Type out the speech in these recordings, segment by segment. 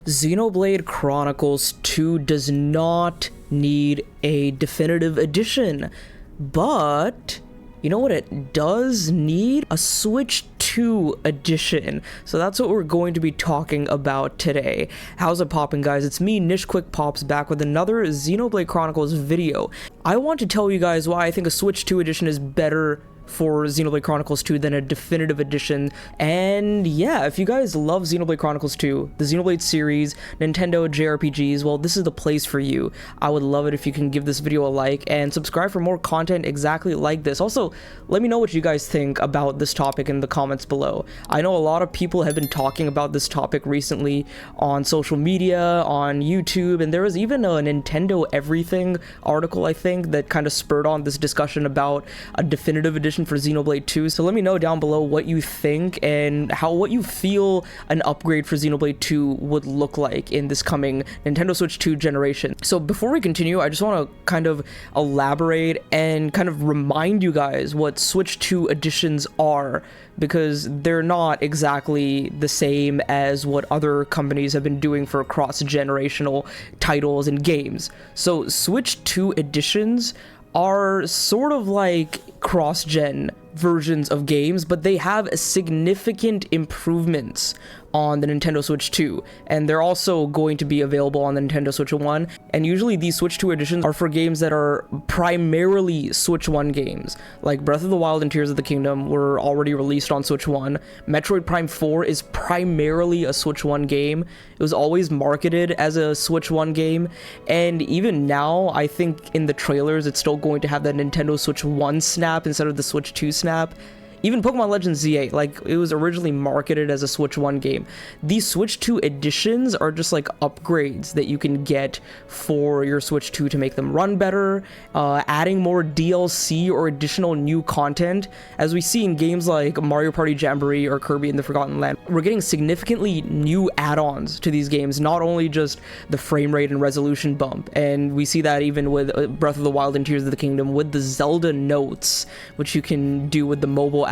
Xenoblade Chronicles 2 does not need a definitive edition, but you know what it does need? A Switch 2 edition. So that's what we're going to be talking about today. How's it poppin', guys? It's me, NishQuickPops, back with another Xenoblade Chronicles video. I want to tell you guys why I think a Switch 2 edition is better for Xenoblade Chronicles 2 than a definitive edition. And yeah, if you guys love Xenoblade Chronicles 2, the Xenoblade series, Nintendo JRPGs, well, this is the place for you. I would love it if you can give this video a like and subscribe for more content exactly like this. Also, let me know what you guys think about this topic in the comments below. I know a lot of people have been talking about this topic recently on social media, on YouTube, and there was even a Nintendo Everything article, I think, that kind of spurred on this discussion about a definitive edition for Xenoblade 2. So let me know down below what you think and what you feel an upgrade for Xenoblade 2 would look like in this coming Nintendo Switch 2 generation. So before we continue, I just want to kind of elaborate and kind of remind you guys what Switch 2 editions are, because they're not exactly the same as what other companies have been doing for cross-generational titles and games. So Switch 2 editions are sort of like cross-gen versions of games, but they have significant improvements on the Nintendo Switch 2, and they're also going to be available on the Nintendo Switch 1. And usually these Switch 2 editions are for games that are primarily Switch 1 games, like Breath of the Wild and Tears of the Kingdom were already released on Switch 1. Metroid Prime 4 is primarily a Switch 1 game. It was always marketed as a Switch 1 game, and even now, I think in the trailers, it's still going to have that Nintendo Switch 1 snap instead of the Switch 2 snap. Even Pokemon Legends Z8, like, it was originally marketed as a Switch 1 game. These Switch 2 editions are just like upgrades that you can get for your Switch 2 to make them run better, adding more DLC or additional new content. As we see in games like Mario Party Jamboree or Kirby in the Forgotten Land, we're getting significantly new add-ons to these games, not only just the frame rate and resolution bump. And we see that even with Breath of the Wild and Tears of the Kingdom with the Zelda notes, which you can do with the mobile app.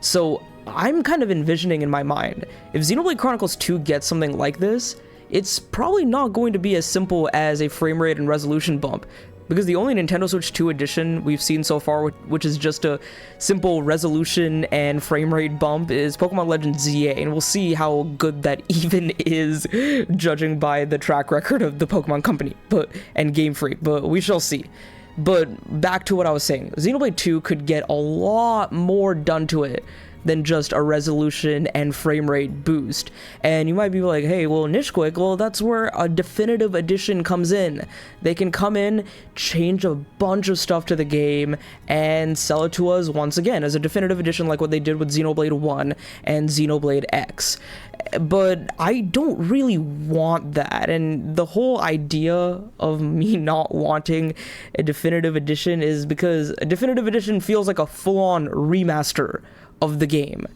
So I'm kind of envisioning in my mind, if Xenoblade Chronicles 2 gets something like this, it's probably not going to be as simple as a frame rate and resolution bump, because the only Nintendo Switch 2 edition we've seen so far, which is just a simple resolution and frame rate bump, is Pokemon Legends Z8, and we'll see how good that even is, judging by the track record of the Pokemon Company and Game Freak, but we shall see. But back to what I was saying, Xenoblade 2 could get a lot more done to it than just a resolution and frame rate boost. And you might be like, hey, well, NishQuick, well, that's where a definitive edition comes in. They can come in, change a bunch of stuff to the game, and sell it to us once again as a definitive edition, like what they did with Xenoblade 1 and Xenoblade X. But I don't really want that, and the whole idea of me not wanting a definitive edition is because a definitive edition feels like a full-on remaster of the game,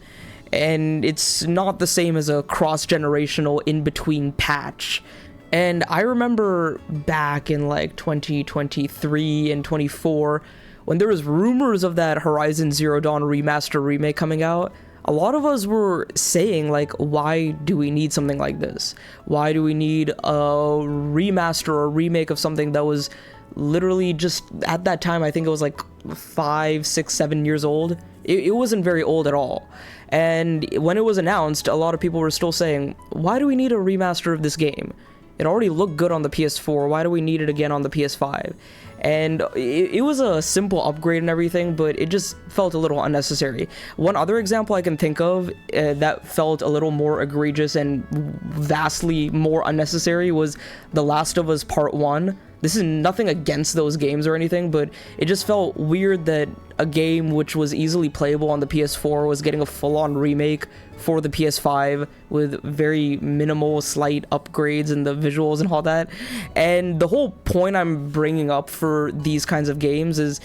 and it's not the same as a cross-generational in-between patch. And I remember back in like 2023 and 24, when there was rumors of that Horizon Zero Dawn remaster remake coming out, a lot of us were saying, like, why do we need something like this? Why do we need a remaster or remake of something that was literally just, at that time, I think it was like 5, 6, 7 years old? It wasn't very old at all. And when it was announced, a lot of people were still saying, why do we need a remaster of this game? It already looked good on the PS4, why do we need it again on the PS5? And it was a simple upgrade and everything, but it just felt a little unnecessary. One other example I can think of that felt a little more egregious and vastly more unnecessary was The Last of Us Part 1. This is nothing against those games or anything, but it just felt weird that a game which was easily playable on the PS4 was getting a full-on remake for the PS5 with very minimal, slight upgrades in the visuals and all that. And the whole point I'm bringing up for these kinds of games is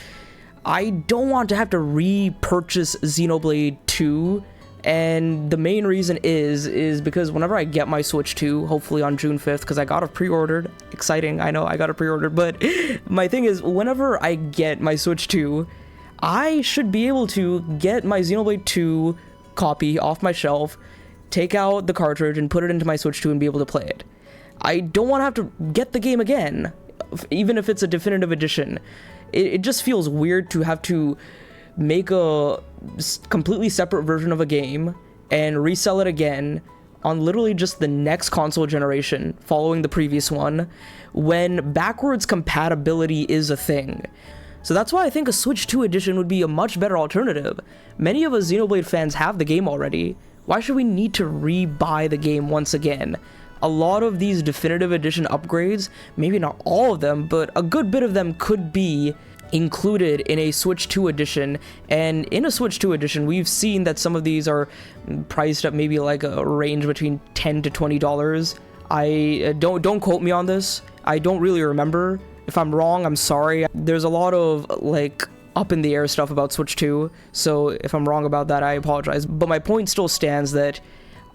I don't want to have to repurchase Xenoblade 2. And the main reason is because whenever I get my Switch 2, hopefully on June 5th, because I got it pre-ordered, exciting, I know, I got it pre-ordered, but my thing is, whenever I get my Switch 2, I should be able to get my Xenoblade 2 copy off my shelf, take out the cartridge and put it into my Switch 2 and be able to play it. I don't want to have to get the game again, even if it's a definitive edition. It just feels weird to have to make a completely separate version of a game and resell it again on literally just the next console generation following the previous one, when backwards compatibility is a thing. So that's why I think a Switch 2 edition would be a much better alternative. Many of us Xenoblade fans have the game already. Why should we need to re-buy the game once again? A lot of these definitive edition upgrades, maybe not all of them, but a good bit of them could be included in a Switch 2 edition. And in a Switch 2 edition, we've seen that some of these are priced at maybe like a range between $10 to $20. I don't quote me on this. I don't really remember. If I'm wrong, I'm sorry. There's a lot of like up in the air stuff about Switch 2, so if I'm wrong about that, I apologize. But my point still stands that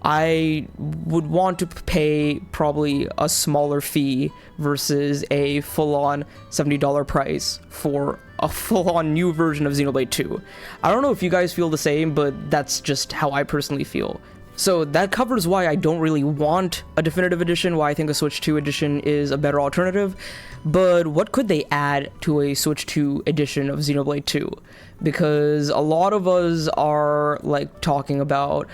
I would want to pay probably a smaller fee versus a full-on $70 price for a full-on new version of Xenoblade 2. I don't know if you guys feel the same, but that's just how I personally feel. So that covers why I don't really want a definitive edition, why I think a Switch 2 edition is a better alternative. But what could they add to a Switch 2 edition of Xenoblade 2? Because a lot of us are like talking about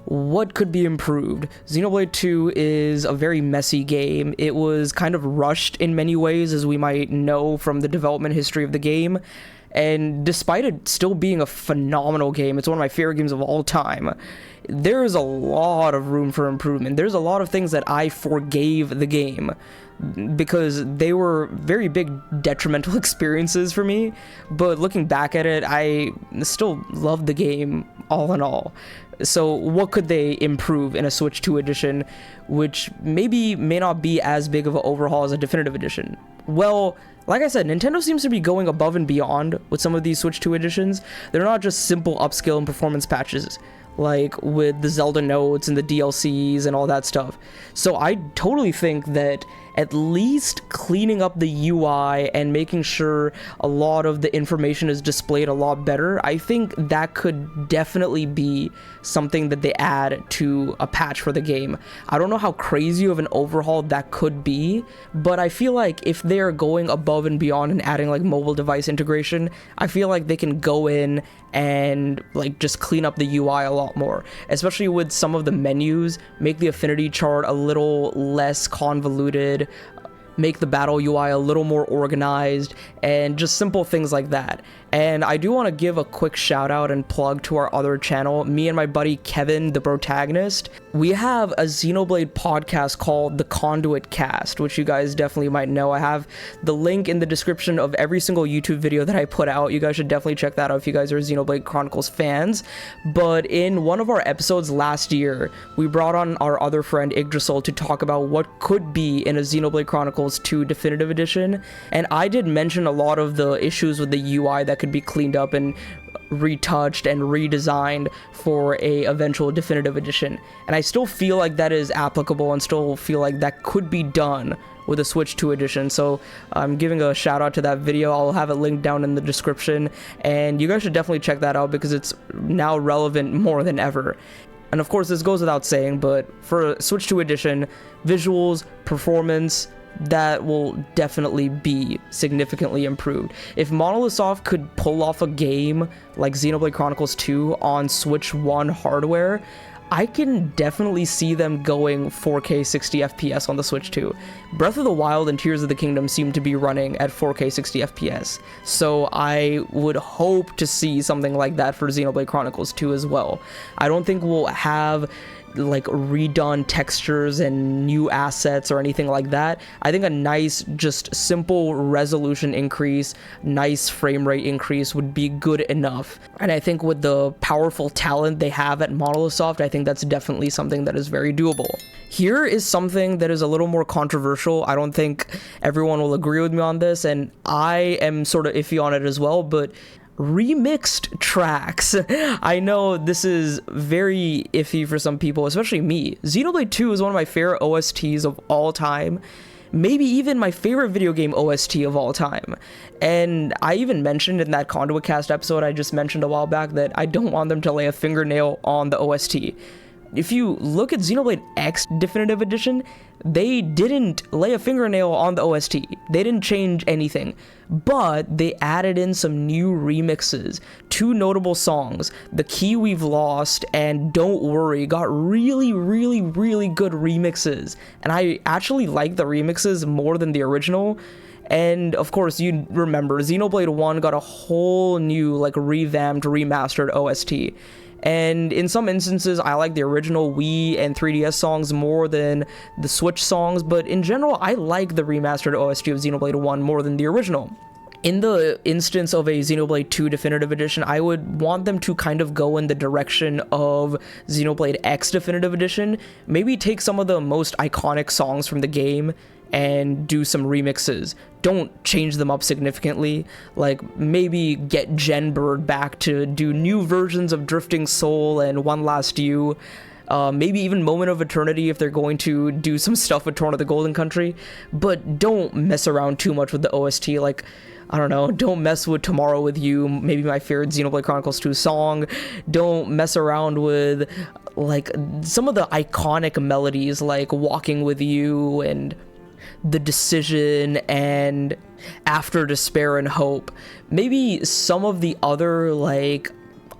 what could be improved. Xenoblade 2 is a very messy game. It was kind of rushed in many ways, as we might know from the development history of the game. And despite it still being a phenomenal game, it's one of my favorite games of all time, there is a lot of room for improvement. There's a lot of things that I forgave the game because they were very big detrimental experiences for me. But looking back at it, I still love the game all in all. So what could they improve in a Switch 2 edition, which may not be as big of an overhaul as a definitive edition? Well, like I said, Nintendo seems to be going above and beyond with some of these Switch 2 editions. They're not just simple upscale and performance patches, like with the Zelda notes and the DLCs and all that stuff. So I totally think that at least cleaning up the UI and making sure a lot of the information is displayed a lot better, I think that could definitely be something that they add to a patch for the game. I don't know how crazy of an overhaul that could be, but I feel like if they're going above and beyond and adding like mobile device integration, I feel like they can go in and like just clean up the UI a lot more, especially with some of the menus, make the affinity chart a little less convoluted, make the battle UI a little more organized, and just simple things like that. And I do want to give a quick shout out and plug to our other channel. Me and my buddy Kevin, the protagonist, we have a Xenoblade podcast called the Conduit Cast, which you guys definitely might know. I have the link in the description of every single YouTube video that I put out. You guys should definitely check that out if you guys are Xenoblade Chronicles fans. But in one of our episodes last year, we brought on our other friend Yggdrasil to talk about what could be in a Xenoblade Chronicles 2 Definitive Edition. And I did mention a lot of the issues with the UI that could be cleaned up and retouched and redesigned for a eventual definitive edition, and I still feel like that is applicable and still feel like that could be done with a Switch 2 edition. So I'm giving a shout out to that video. I'll have it linked down in the description, and you guys should definitely check that out because it's now relevant more than ever. And of course, this goes without saying, but for a Switch 2 edition, visuals, performance, that will definitely be significantly improved. If Monolith Soft could pull off a game like Xenoblade Chronicles 2 on Switch 1 hardware, I can definitely see them going 4K 60 FPS on the Switch 2. Breath of the Wild and Tears of the Kingdom seem to be running at 4K 60 FPS, so I would hope to see something like that for Xenoblade Chronicles 2 as well. I don't think we'll have like redone textures and new assets or anything like that. I think a nice, just simple resolution increase, nice frame rate increase would be good enough. And I think with the powerful talent they have at Monolith Soft, I think that's definitely something that is very doable. Here is something that is a little more controversial. I don't think everyone will agree with me on this, and I am sort of iffy on it as well, but remixed tracks. I know this is very iffy for some people, especially me. Xenoblade 2 is one of my favorite OSTs of all time, maybe even my favorite video game OST of all time. And I even mentioned in that Conduit Cast episode I just mentioned a while back that I don't want them to lay a fingernail on the OST. if you look at Xenoblade X Definitive Edition, they didn't lay a fingernail on the OST. They didn't change anything, but they added in some new remixes. 2 notable songs, The Key We've Lost and Don't Worry, got really, really, really good remixes. And I actually like the remixes more than the original. And of course, you remember, Xenoblade 1 got a whole new, like, revamped, remastered OST. And in some instances, I like the original Wii and 3DS songs more than the Switch songs, but in general, I like the remastered OST of Xenoblade 1 more than the original. In the instance of a Xenoblade 2 Definitive Edition, I would want them to kind of go in the direction of Xenoblade X Definitive Edition, maybe take some of the most iconic songs from the game and do some remixes. Don't change them up significantly, like maybe get Genbird back to do new versions of Drifting Soul and One Last You, maybe even Moment of Eternity if they're going to do some stuff with Torn of the Golden Country, but don't mess around too much with the OST. Like, I don't know, don't mess with Tomorrow With You, maybe my favorite Xenoblade Chronicles 2 song. Don't mess around with, like, some of the iconic melodies like Walking With You and The Decision and After Despair and Hope. Maybe some of the other, like,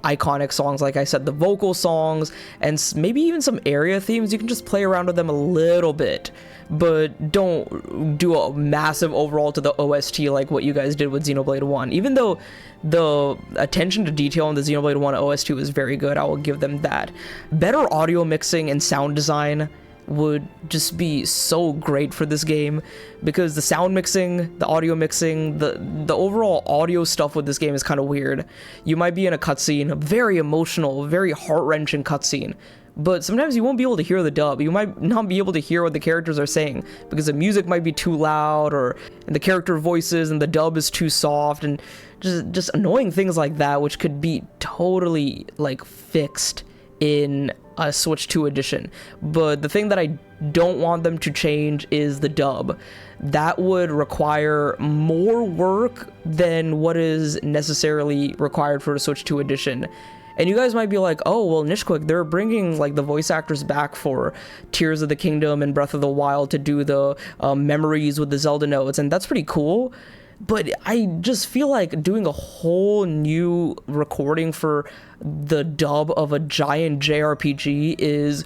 iconic songs, like I said, the vocal songs, and maybe even some area themes, you can just play around with them a little bit, but don't do a massive overhaul to the OST like what you guys did with Xenoblade 1. Even though the attention to detail on the Xenoblade 1 OST was very good, I will give them that. Better audio mixing and sound design would just be so great for this game, because the sound mixing, the audio mixing, the overall audio stuff with this game is kind of weird. You might be in a cutscene, a very emotional, very heart-wrenching cutscene, but sometimes you won't be able to hear the dub. You might not be able to hear what the characters are saying because the music might be too loud, or and the character voices and the dub is too soft, and just annoying things like that, which could be totally, like, fixed in a Switch 2 edition. But the thing that I don't want them to change is the dub. That would require more work than what is necessarily required for a Switch 2 edition. And you guys might be like, oh, well, Nishquick, they're bringing, like, the voice actors back for Tears of the Kingdom and Breath of the Wild to do the memories with the Zelda notes, and that's pretty cool. But I just feel like doing a whole new recording for the dub of a giant JRPG is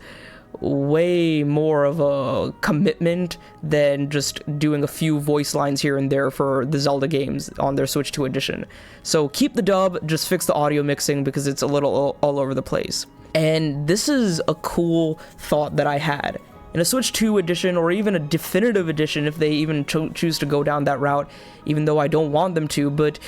way more of a commitment than just doing a few voice lines here and there for the Zelda games on their Switch 2 edition. So keep the dub, just fix the audio mixing because it's a little all over the place. And this is a cool thought that I had. In a Switch 2 edition, or even a definitive edition if they even choose to go down that route, even though I don't want them to, but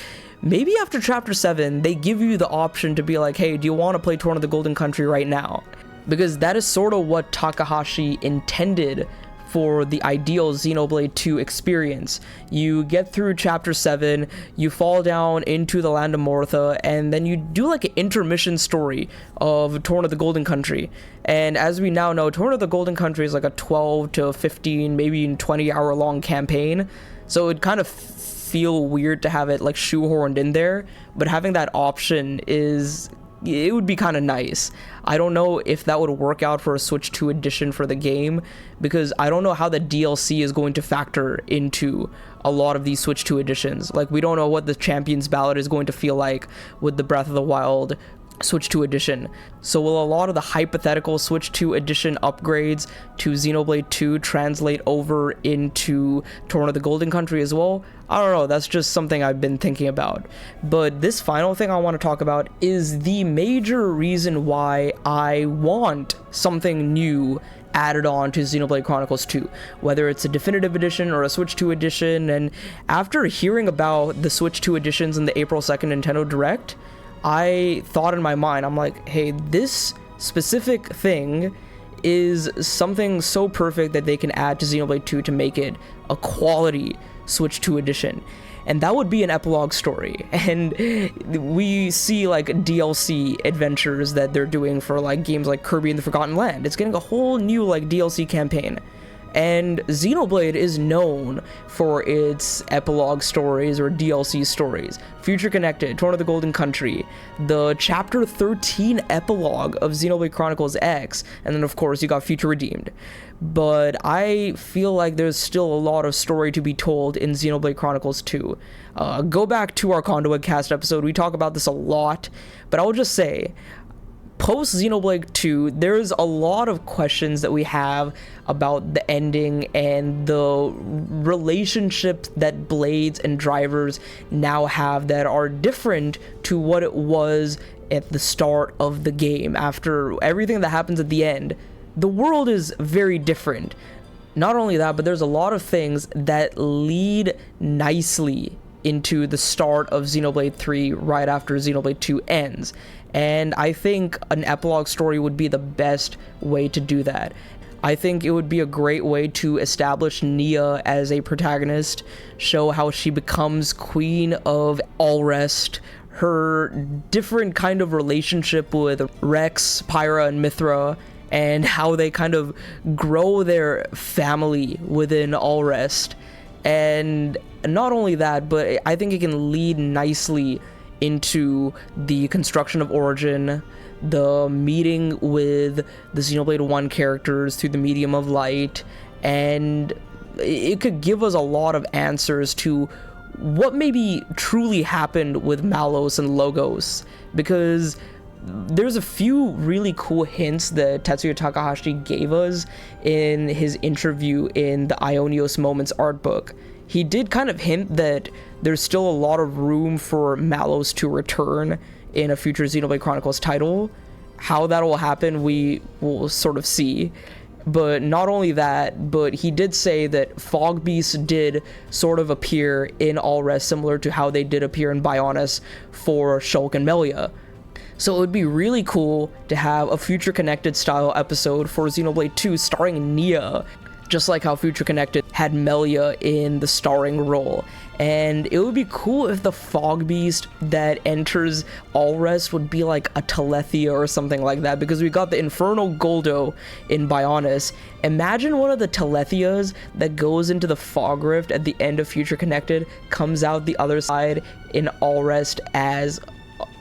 maybe after Chapter 7, they give you the option to be like, hey, do you want to play Torn of the Golden Country right now? Because that is sort of what Takahashi intended for the ideal Xenoblade 2 experience. You get through Chapter 7, you fall down into the Land of Mortha, and then you do like an intermission story of Torn of the Golden Country. And as we now know, Torn of the Golden Country is like a 12 to 15, maybe even 20-hour long campaign, so it kind of feel weird to have it like shoehorned in there, but having that option it would be kind of nice. I don't know if that would work out for a Switch 2 edition for the game, because I don't know how the DLC is going to factor into a lot of these Switch 2 editions. Like, we don't know what the Champions Ballad is going to feel like with the Breath of the Wild Switch 2 edition. So will a lot of the hypothetical Switch 2 edition upgrades to Xenoblade 2 translate over into Torn of the Golden Country as well? I don't know, that's just something I've been thinking about. But this final thing I want to talk about is the major reason why I want something new added on to Xenoblade Chronicles 2, whether it's a definitive edition or a Switch 2 edition. And after hearing about the Switch 2 editions in the April 2nd Nintendo Direct, I thought in my mind, I'm like, hey, this specific thing is something so perfect that they can add to Xenoblade 2 to make it a quality Switch 2 edition. And that would be an epilogue story. And we see like DLC adventures that they're doing for like games like Kirby and the Forgotten Land. It's getting a whole new like DLC campaign. And Xenoblade is known for its epilogue stories or DLC stories. Future Connected, Torn of the Golden Country, the Chapter 13 epilogue of Xenoblade Chronicles X, and then of course you got Future Redeemed. But I feel like there's still a lot of story to be told in Xenoblade Chronicles 2. Go back to our Conduit Cast episode, we talk about this a lot, but I'll just say, post Xenoblade 2, there's a lot of questions that we have about the ending and the relationship that Blades and drivers now have that are different to what it was at the start of the game. After everything that happens at the end, the world is very different. Not only that, but there's a lot of things that lead nicely into the start of Xenoblade 3 right after Xenoblade 2 ends. And I think an epilogue story would be the best way to do that. I think it would be a great way to establish Nia as a protagonist, show how she becomes queen of Allrest, her different kind of relationship with Rex, Pyra, and Mithra, and how they kind of grow their family within Allrest. And not only that, but I think it can lead nicely into the construction of Origin, the meeting with the Xenoblade 1 characters through the medium of light, and it could give us a lot of answers to what maybe truly happened with Malos and Logos, because there's a few really cool hints that Tetsuya Takahashi gave us in his interview in the Ionios Moments art book. He did kind of hint that there's still a lot of room for Malos to return in a future Xenoblade Chronicles title. How that will happen, we will sort of see. But not only that, but he did say that Fog Beasts did sort of appear in Allrest, similar to how they did appear in Bionis for Shulk and Melia. So it would be really cool to have a Future Connected style episode for Xenoblade 2 starring Nia, just like how Future Connected had Melia in the starring role. And it would be cool if the Fog Beast that enters Allrest would be like a Telethia or something like that, because we got the Infernal Goldo in Bionis. Imagine one of the Telethias that goes into the Fog Rift at the end of Future Connected comes out the other side in Allrest as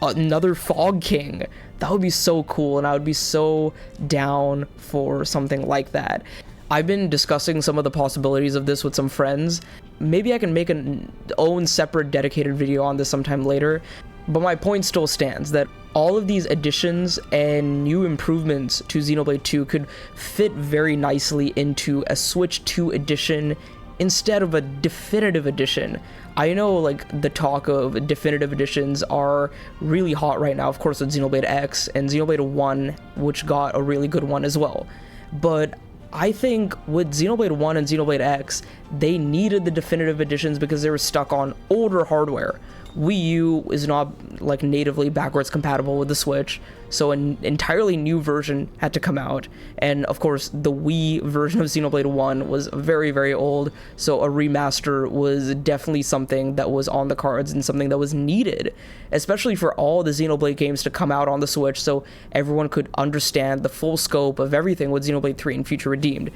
another Fog King. That would be so cool, and I would be so down for something like that. I've been discussing some of the possibilities of this with some friends. Maybe I can make an own separate dedicated video on this sometime later, but my point still stands that all of these additions and new improvements to Xenoblade 2 could fit very nicely into a Switch 2 edition instead of a definitive edition. I know like the talk of definitive editions are really hot right now, of course with Xenoblade X and Xenoblade 1, which got a really good one as well. But I think with Xenoblade 1 and Xenoblade X, they needed the definitive editions because they were stuck on older hardware. Wii U is not like natively backwards compatible with the Switch, so an entirely new version had to come out. And of course, the Wii version of Xenoblade 1 was very, very old, so a remaster was definitely something that was on the cards and something that was needed, especially for all the Xenoblade games to come out on the Switch so everyone could understand the full scope of everything with Xenoblade 3 and Future Redeemed.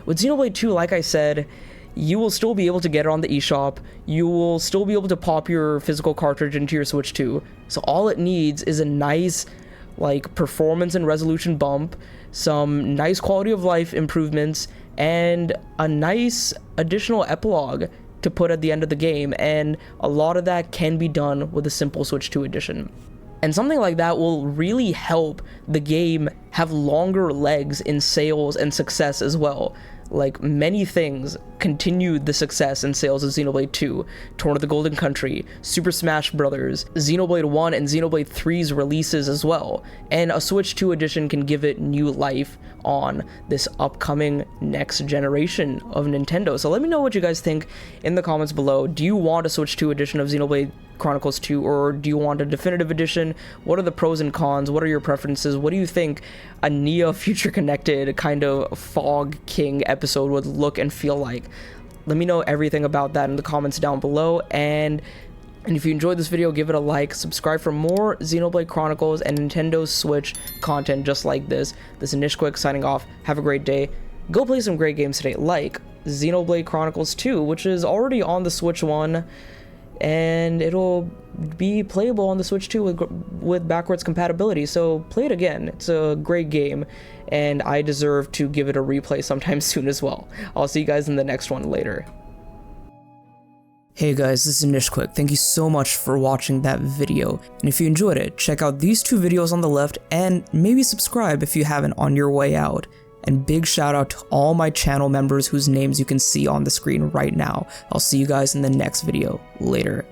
With Xenoblade 2, like I said, you will still be able to get it on the eShop, you will still be able to pop your physical cartridge into your Switch 2, so all it needs is a nice like performance and resolution bump, some nice quality of life improvements, and a nice additional epilogue to put at the end of the game, and a lot of that can be done with a simple Switch 2 edition. And something like that will really help the game have longer legs in sales and success as well. Like many things continued the success and sales of Xenoblade 2, Torn of the Golden Country, Super Smash Bros., Xenoblade 1 and Xenoblade 3's releases as well, and a Switch 2 edition can give it new life on this upcoming next generation of Nintendo. So let me know what you guys think in the comments below. Do you want a Switch 2 edition of Xenoblade Chronicles 2, or do you want a definitive edition? What are the pros and cons? What are your preferences? What do you think a Nia Future Connected kind of Fog King episode would look and feel like? Let me know everything about that in the comments down below, and if you enjoyed this video, give it a like, subscribe for more Xenoblade Chronicles and Nintendo Switch content just like this. This is Nishquick signing off. Have a great day. go play some great games today, like Xenoblade Chronicles 2, which is already on the Switch 1, and it'll be playable on the Switch 2 with backwards compatibility, so play it again. It's a great game, and I deserve to give it a replay sometime soon as well. I'll see you guys in the next one later. Hey guys, this is Nishquick. Thank you so much for watching that video, and if you enjoyed it, check out these 2 videos on the left, and maybe subscribe if you haven't on your way out. And big shout out to all my channel members whose names you can see on the screen right now. I'll see you guys in the next video. Later.